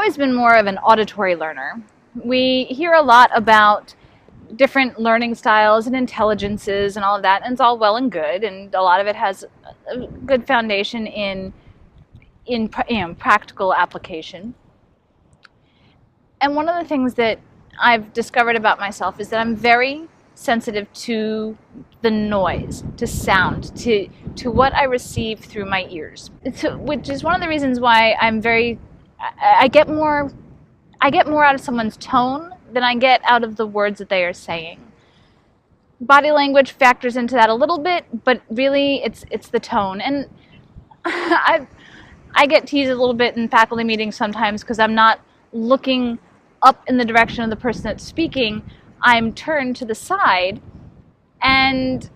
always been more of an auditory learner. We hear a lot about different learning styles and intelligences and all of that, and it's all well and good, and a lot of it has a good foundation in practical application. And one of the things that I've discovered about myself is that I'm very sensitive to the noise, to sound, to what I receive through my ears. Which is one of the reasons why I get more out of someone's tone than I get out of the words that they are saying. Body language factors into that a little bit, but really it's the tone. And I get teased a little bit in faculty meetings sometimes because I'm not looking up in the direction of the person that's speaking. I'm turned to the side, and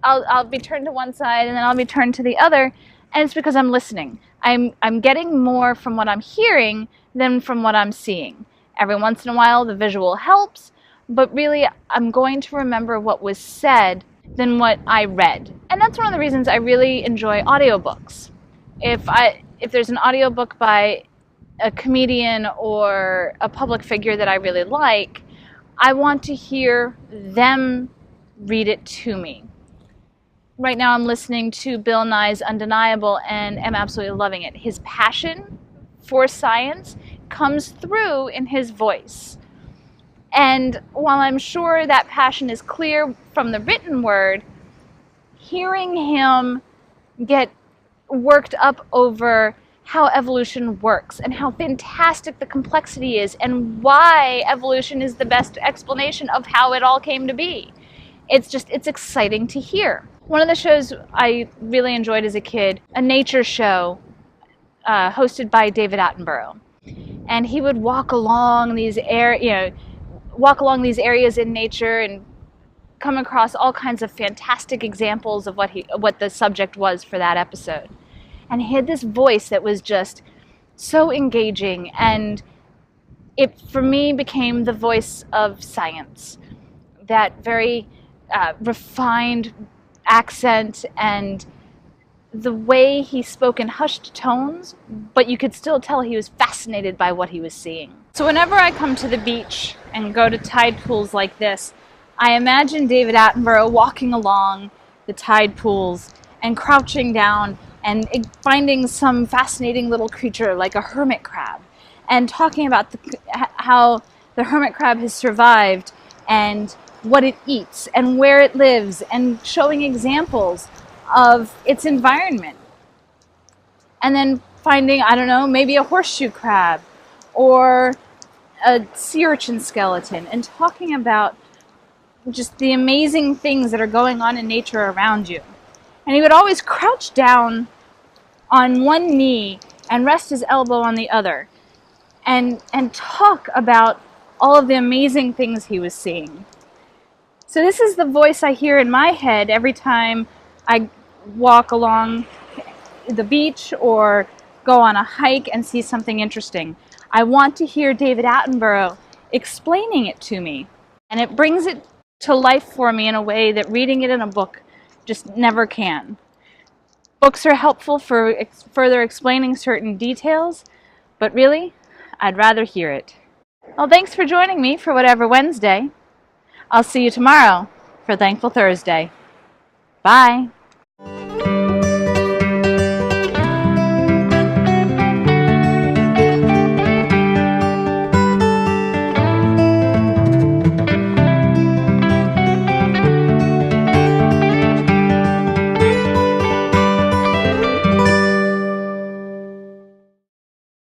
I'll be turned to one side and then I'll be turned to the other, and it's because I'm listening. I'm getting more from what I'm hearing than from what I'm seeing. Every once in a while the visual helps, but really I'm going to remember what was said than what I read. And that's one of the reasons I really enjoy audiobooks. If there's an audiobook by a comedian or a public figure that I really like, I want to hear them read it to me. Right now I'm listening to Bill Nye's Undeniable and am absolutely loving it. His passion for science comes through in his voice. And while I'm sure that passion is clear from the written word, hearing him get worked up over how evolution works and how fantastic the complexity is and why evolution is the best explanation of how it all came to be. It's exciting to hear. One of the shows I really enjoyed as a kid, a nature show hosted by David Attenborough. And he would walk along these areas in nature and come across all kinds of fantastic examples of what the subject was for that episode. And he had this voice that was just so engaging, and it for me became the voice of science. That very refined accent and the way he spoke in hushed tones, but you could still tell he was fascinated by what he was seeing. So whenever I come to the beach and go to tide pools like this, I imagine David Attenborough walking along the tide pools and crouching down and finding some fascinating little creature like a hermit crab and talking about how the hermit crab has survived and what it eats and where it lives, and showing examples of its environment. And then finding, I don't know, maybe a horseshoe crab or a sea urchin skeleton, and talking about just the amazing things that are going on in nature around you. And he would always crouch down on one knee and rest his elbow on the other and talk about all of the amazing things he was seeing. So this is the voice I hear in my head every time I walk along the beach or go on a hike and see something interesting. I want to hear David Attenborough explaining it to me, and it brings it to life for me in a way that reading it in a book just never can. Books are helpful for further explaining certain details, but really, I'd rather hear it. Well, thanks for joining me for Whatever Wednesday. I'll see you tomorrow for Thankful Thursday. Bye.